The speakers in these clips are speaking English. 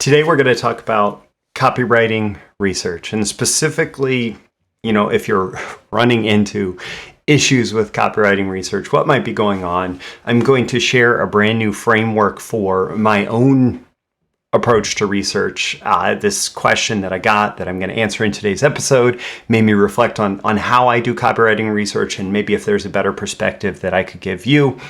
Today we're going to talk about copywriting research, and specifically, if you're running into issues with copywriting research, what might be going on. I'm going to share a brand new framework for my own approach to research. This question that I got that I'm going to answer in today's episode made me reflect on how I do copywriting research, and maybe if there's a better perspective that I could give you.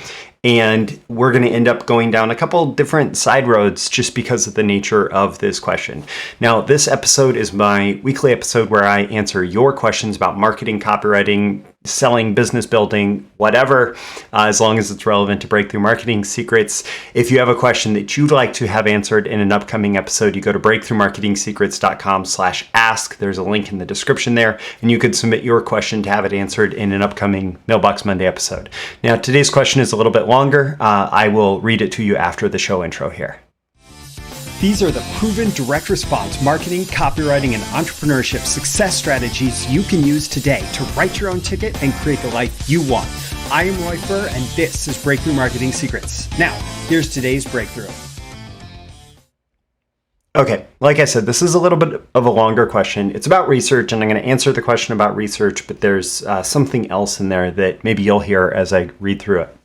And we're going to end up going down a couple different side roads just because of the nature of this question. Now, this episode is my weekly episode where I answer your questions about marketing, copywriting, selling, business building, whatever, as long as it's relevant to breakthrough marketing secrets. If you have a question that you'd like to have answered in an upcoming episode, you go to breakthroughmarketingsecrets.com/ask. There's a link in the description there, and you could submit your question to have it answered in an upcoming Mailbox Monday episode. Now, today's question is a little bit longer. I will read it to you after the show intro here. These are the proven direct response marketing, copywriting, and entrepreneurship success strategies you can use today to write your own ticket and create the life you want. I am Roy Furr, and this is Breakthrough Marketing Secrets. Now, here's today's breakthrough. Okay, like I said, this is a little bit of a longer question. It's about research, and I'm going to answer the question about research, but there's something else in there that maybe you'll hear as I read through it.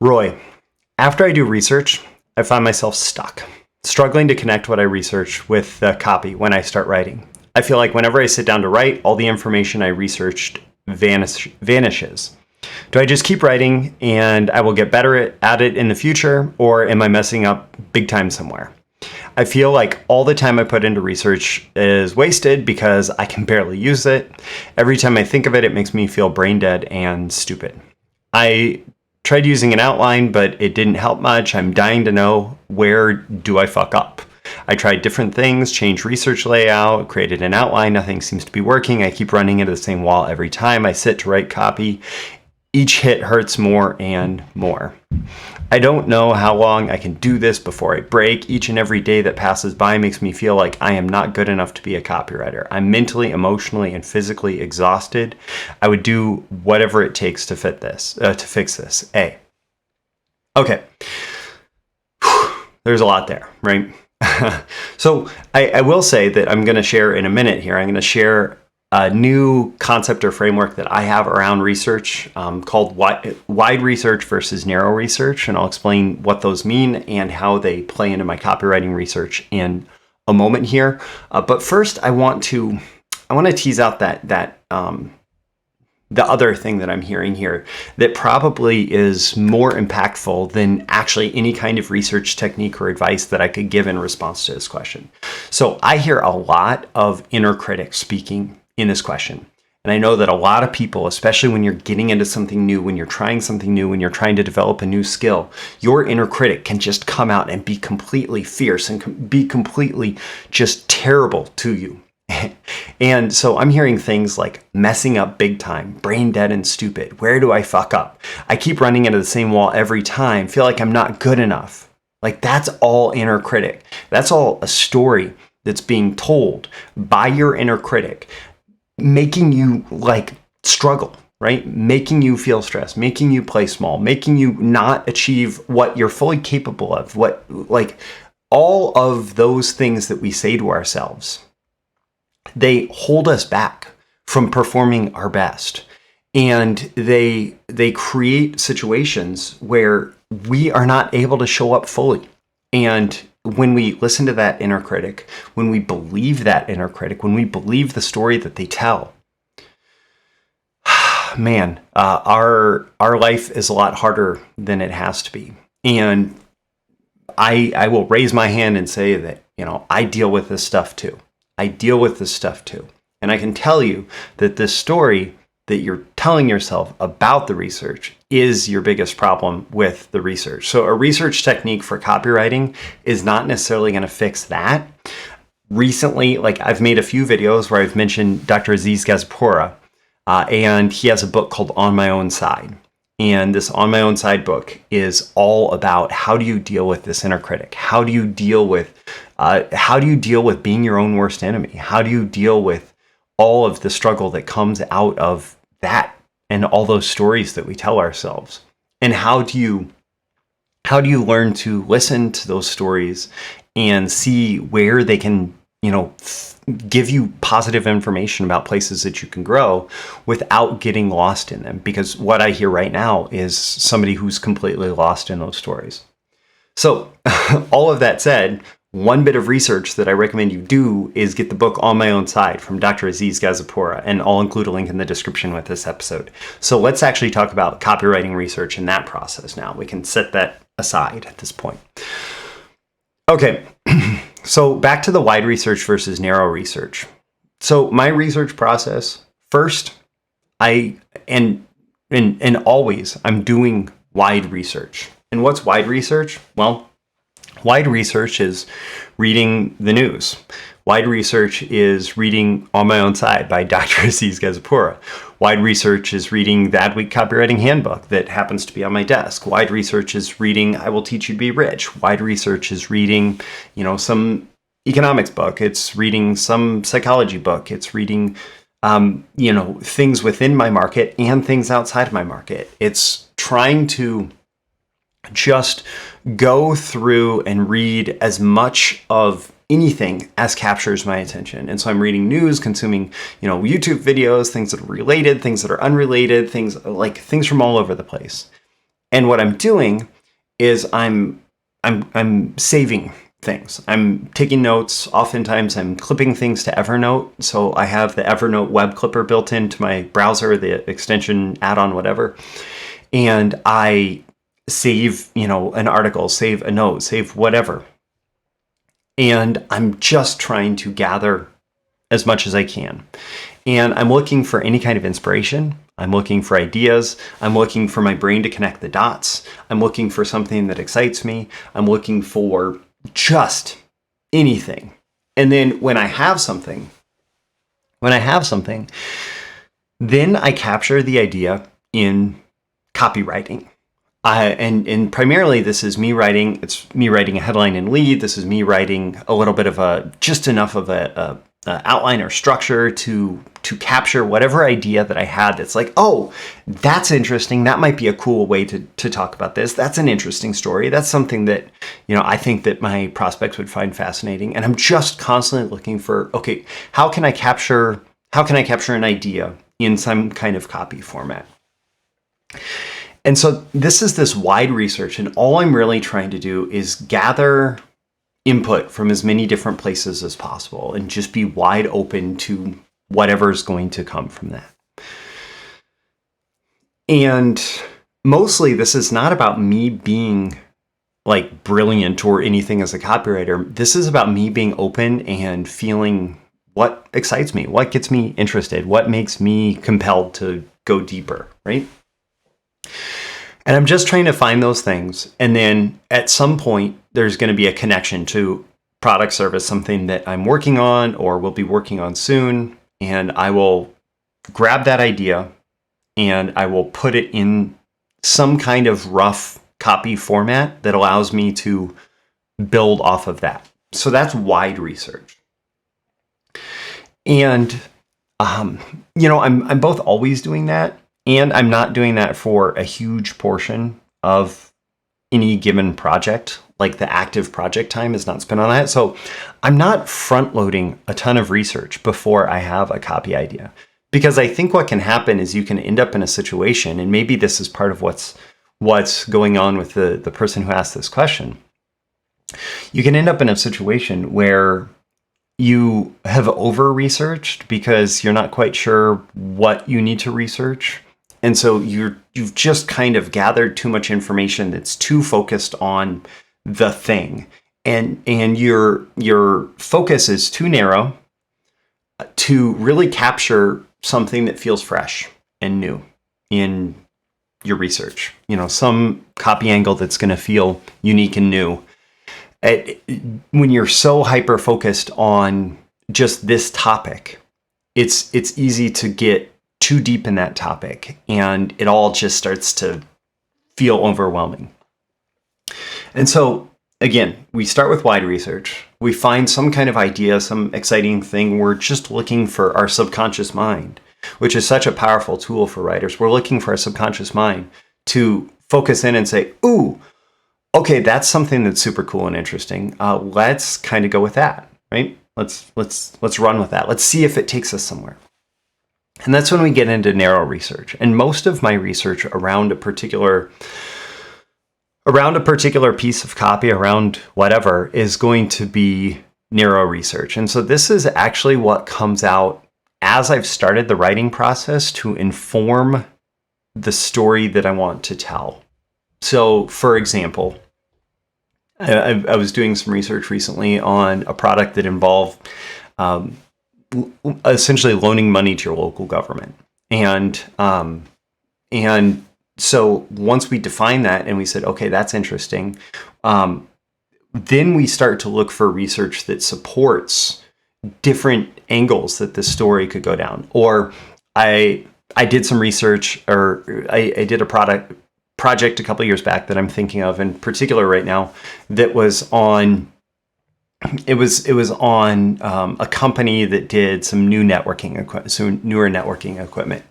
Roy, after I do research, I find myself stuck, struggling to connect what I research with the copy when I start writing. I feel like whenever I sit down to write, all the information I researched vanishes. Do I just keep writing and I will get better at it in the future, or am I messing up big time somewhere? I feel like all the time I put into research is wasted because I can barely use it. Every time I think of it, it makes me feel brain dead and stupid. I tried using an outline, but it didn't help much. I'm dying to know, where do I fuck up? I tried different things, changed research layout, created an outline. Nothing seems to be working. I keep running into the same wall every time I sit to write copy. Each hit hurts more and more. I don't know how long I can do this before I break. Each and every day that passes by makes me feel like I am not good enough to be a copywriter. I'm mentally, emotionally, and physically exhausted. I would do whatever it takes to fix this. Okay. There's a lot there, right? So I will say that I'm going to share in a minute here. I'm going to share a new concept or framework that I have around research called wide research versus narrow research. And I'll explain what those mean and how they play into my copywriting research in a moment here. But first, I want to tease out that the other thing that I'm hearing here that probably is more impactful than actually any kind of research technique or advice that I could give in response to this question. So I hear a lot of inner critic speaking in this question. And I know that a lot of people, especially when you're getting into something new, when you're trying something new, when you're trying to develop a new skill, your inner critic can just come out and be completely fierce and be completely just terrible to you. And so I'm hearing things like messing up big time, brain dead and stupid. Where do I fuck up? I keep running into the same wall every time, feel like I'm not good enough. Like, that's all inner critic. That's all a story that's being told by your inner critic, making you struggle, right? Making you feel stressed, making you play small, making you not achieve what you're fully capable of, all of those things that we say to ourselves, they hold us back from performing our best. And they create situations where we are not able to show up fully. And when we listen to that inner critic, when we believe that inner critic, when we believe the story that they tell, man, our life is a lot harder than it has to be. And I will raise my hand and say that, I deal with this stuff too. And I can tell you that this story that you're telling yourself about the research is your biggest problem with the research. So a research technique for copywriting is not necessarily going to fix that. Recently, I've made a few videos where I've mentioned Dr. Aziz Gazipura, and he has a book called On My Own Side. And this On My Own Side book is all about how do you deal with this inner critic? How do you deal with being your own worst enemy? How do you deal with all of the struggle that comes out of that and all those stories that we tell ourselves? And how do you learn to listen to those stories and see where they can, give you positive information about places that you can grow without getting lost in them. Because what I hear right now is somebody who's completely lost in those stories. So all of that said, one bit of research that I recommend you do is get the book On My Own Side from Dr. Aziz Gazipura, and I'll include a link in the description with this episode. So let's actually talk about copywriting research and that process now. We can set that aside at this point. Okay, so back to the wide research versus narrow research. So my research process, first, and always, I'm doing wide research. And what's wide research? Well, wide research is reading the news. Wide research is reading On My Own Side by Dr. Aziz Gazipura. Wide research is reading the Adweek Copywriting Handbook that happens to be on my desk. Wide research is reading I Will Teach You to Be Rich. Wide research is reading, some economics book. It's reading some psychology book. It's reading, things within my market and things outside of my market. It's trying to just go through and read as much of anything as captures my attention. And so I'm reading news, consuming, YouTube videos, things that are related, things that are unrelated, things from all over the place. And what I'm doing is I'm saving things. I'm taking notes. Oftentimes I'm clipping things to Evernote. So I have the Evernote web clipper built into my browser, the extension, add-on, whatever. And I save, an article, save a note, save whatever. And I'm just trying to gather as much as I can. And I'm looking for any kind of inspiration. I'm looking for ideas. I'm looking for my brain to connect the dots. I'm looking for something that excites me. I'm looking for just anything. And then when I have something, then I capture the idea in copywriting. And primarily this is me writing. It's me writing a headline and lead. This is me writing a little bit of just enough of a outline or structure to capture whatever idea that I had. That's like, oh, that's interesting. That might be a cool way to talk about this. That's an interesting story. That's something that I think that my prospects would find fascinating. And I'm just constantly looking for, okay, how can I capture an idea in some kind of copy format? And so this wide research, and all I'm really trying to do is gather input from as many different places as possible and just be wide open to whatever's going to come from that. And mostly this is not about me being like brilliant or anything as a copywriter. This is about me being open and feeling what excites me, what gets me interested, what makes me compelled to go deeper, right? And I'm just trying to find those things. And then at some point, there's going to be a connection to product, service, something that I'm working on or will be working on soon. And I will grab that idea and I will put it in some kind of rough copy format that allows me to build off of that. So that's wide research. And, I'm both always doing that. And I'm not doing that for a huge portion of any given project. Like the active project time is not spent on that. So I'm not front loading a ton of research before I have a copy idea. Because I think what can happen is you can end up in a situation, and maybe this is part of what's going on with the person who asked this question. You can end up in a situation where you have over-researched because you're not quite sure what you need to research. And so you've just kind of gathered too much information that's too focused on the thing. And your focus is too narrow to really capture something that feels fresh and new in your research. Some copy angle that's going to feel unique and new. When you're so hyper-focused on just this topic, it's easy to get too deep in that topic, and it all just starts to feel overwhelming. And so, again, we start with wide research. We find some kind of idea, some exciting thing. We're just looking for our subconscious mind, which is such a powerful tool for writers. We're looking for our subconscious mind to focus in and say, ooh, okay, that's something that's super cool and interesting. Let's kind of go with that, right? Let's run with that. Let's see if it takes us somewhere. And that's when we get into narrow research. And most of my research around a particular piece of copy, around whatever, is going to be narrow research. And so this is actually what comes out as I've started the writing process to inform the story that I want to tell. So, for example, I was doing some research recently on a product that involved essentially loaning money to your local government. And so once we define that and we said, okay, that's interesting, then we start to look for research that supports different angles that this story could go down. Or I did some research, or I did a project a couple of years back that I'm thinking of in particular right now that was on. It was on a company that did some newer networking equipment.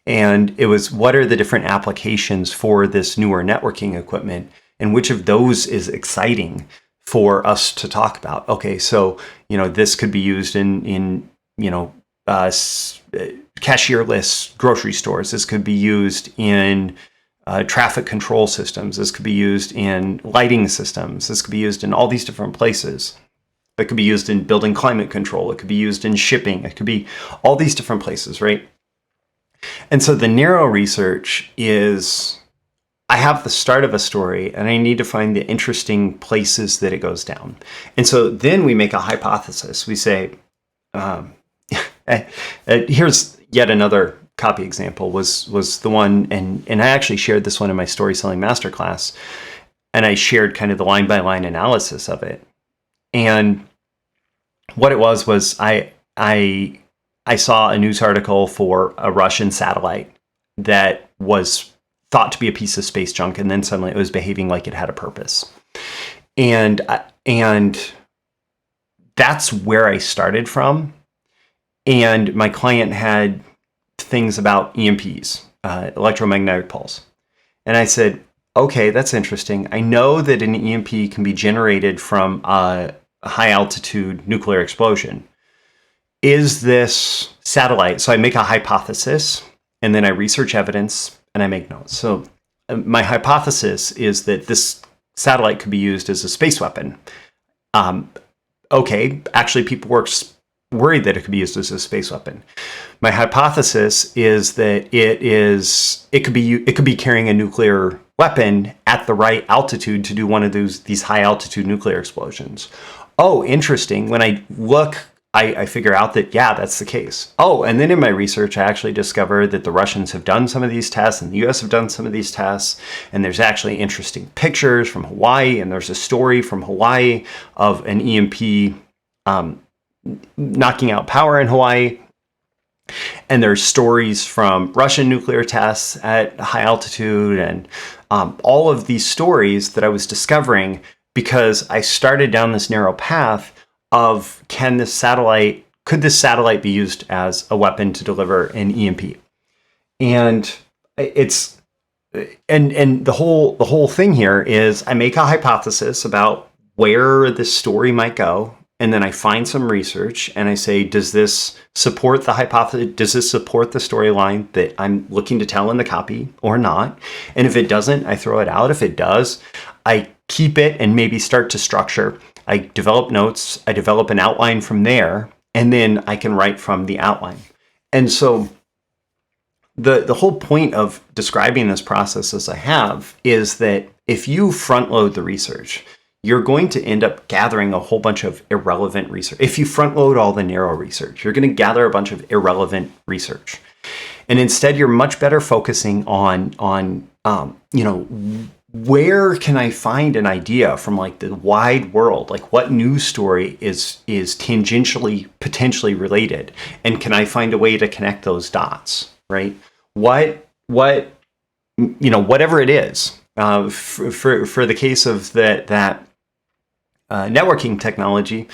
And it was, what are the different applications for this newer networking equipment, and which of those is exciting for us to talk about? Okay, so, this could be used in cashierless grocery stores. This could be used in traffic control systems. This could be used in lighting systems. This could be used in all these different places. It could be used in building climate control. It could be used in shipping. It could be all these different places, right? And so the narrow research is, I have the start of a story and I need to find the interesting places that it goes down. And so then we make a hypothesis. We say, here's yet another copy example, was the one, and I actually shared this one in my story selling masterclass, and I shared kind of the line by line analysis of it. And what it was I saw a news article for a Russian satellite that was thought to be a piece of space junk, and then suddenly it was behaving like it had a purpose. And that's where I started from. And my client had things about EMPs, electromagnetic pulse. And I said, okay, that's interesting. I know that an EMP can be generated from a high altitude nuclear explosion. Is this satellite? So I make a hypothesis, and then I research evidence, and I make notes. So my hypothesis is that this satellite could be used as a space weapon. Okay, actually, people were worried that it could be used as a space weapon. My hypothesis is that it could be carrying a nuclear weapon at the right altitude to do one of these high altitude nuclear explosions. Oh, interesting. When I look, I figure out that, yeah, that's the case. Oh, and then in my research, I actually discovered that the Russians have done some of these tests and the US have done some of these tests. And there's actually interesting pictures from Hawaii. And there's a story from Hawaii of an EMP knocking out power in Hawaii. And there's stories from Russian nuclear tests at high altitude, and all of these stories that I was discovering because I started down this narrow path of, could this satellite be used as a weapon to deliver an EMP? And and the whole thing here is I make a hypothesis about where this story might go. And then I find some research and I say, does this support the hypothesis? Does this support the storyline that I'm looking to tell in the copy or not? And if it doesn't, I throw it out. If it does, I keep it and maybe start to structure. I develop notes, I develop an outline from there, and then I can write from the outline. And so the whole point of describing this process as I have is that if you front load the research, you're going to end up gathering a whole bunch of irrelevant research. If you front load all the narrow research, you're going to gather a bunch of irrelevant research. And instead, you're much better focusing on where can I find an idea from like the wide world? Like what news story is tangentially potentially related? And can I find a way to connect those dots, right? Whatever it is. For the case of that networking technology,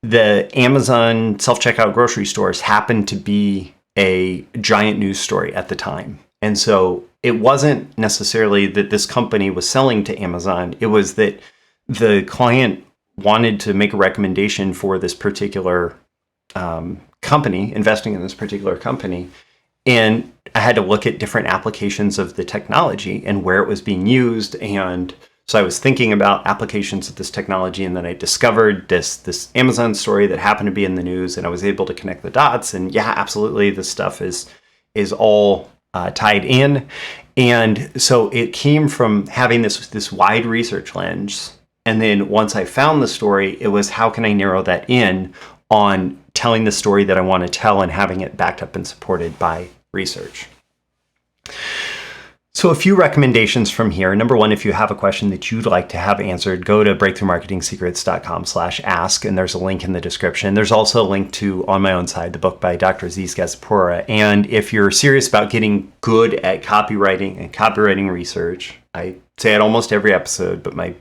the Amazon self-checkout grocery stores happened to be a giant news story at the time. And so it wasn't necessarily that this company was selling to Amazon. It was that the client wanted to make a recommendation for this particular company, investing in this particular company. And I had to look at different applications of the technology and where it was being used. And so I was thinking about applications of this technology, and then I discovered this Amazon story that happened to be in the news, and I was able to connect the dots. And yeah, absolutely, this stuff is all tied in. And so it came from having this wide research lens. And then once I found the story, it was how can I narrow that in on telling the story that I want to tell and having it backed up and supported by research. So a few recommendations from here. Number one, if you have a question that you'd like to have answered, go to breakthroughmarketingsecrets.com/ask, and there's a link in the description. There's also a link to On My Own Side, the book by Dr. Aziz Gazipura. And if you're serious about getting good at copywriting and copywriting research, I say it almost every episode, but my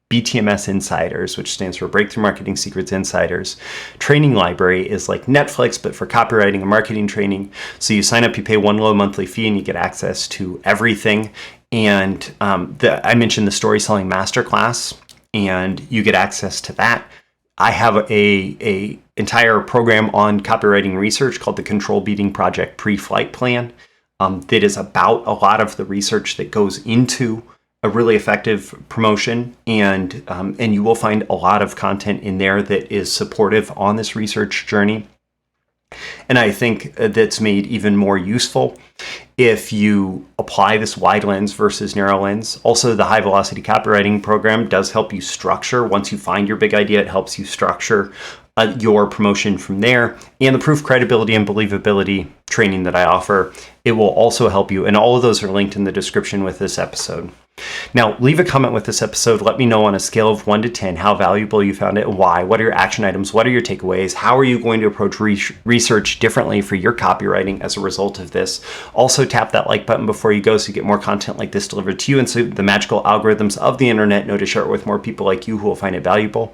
BTMS Insiders, which stands for Breakthrough Marketing Secrets Insiders training library, is like Netflix, but for copywriting and marketing training. So you sign up, you pay one low monthly fee, and you get access to everything. And I mentioned the Story Selling Masterclass, and you get access to that. I have a entire program on copywriting research called the Control Beating Project Pre-Flight Plan that is about a lot of the research that goes into a really effective promotion, and you will find a lot of content in there that is supportive on this research journey. And I think that's made even more useful if you apply this wide lens versus narrow lens. Also, the High Velocity Copywriting program does help you structure. Once you find your big idea, it helps you structure your promotion from there. And the Proof, Credibility, and Believability training that I offer, it will also help you. And all of those are linked in the description with this episode. Now, leave a comment with this episode. Let me know on a scale of 1 to 10 how valuable you found it and why. What are your action items? What are your takeaways? How are you going to approach research differently for your copywriting as a result of this? Also, tap that like button before you go so you get more content like this delivered to you, and so the magical algorithms of the internet know to share it with more people like you who will find it valuable.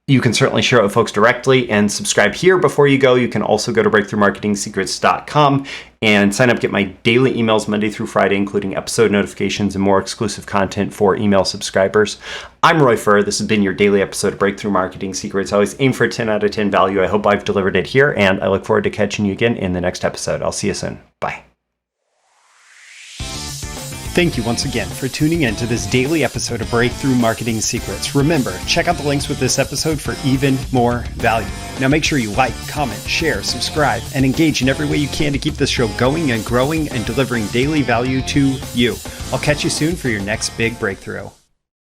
You can certainly share it with folks directly and subscribe here before you go. You can also go to breakthroughmarketingsecrets.com and sign up, get my daily emails Monday through Friday, including episode notifications and more exclusive content for email subscribers. I'm Roy Furr. This has been your daily episode of Breakthrough Marketing Secrets. I always aim for 10 out of 10 value. I hope I've delivered it here, and I look forward to catching you again in the next episode. I'll see you soon. Bye. Thank you once again for tuning in to this daily episode of Breakthrough Marketing Secrets. Remember, check out the links with this episode for even more value. Now make sure you like, comment, share, subscribe, and engage in every way you can to keep this show going and growing and delivering daily value to you. I'll catch you soon for your next big breakthrough.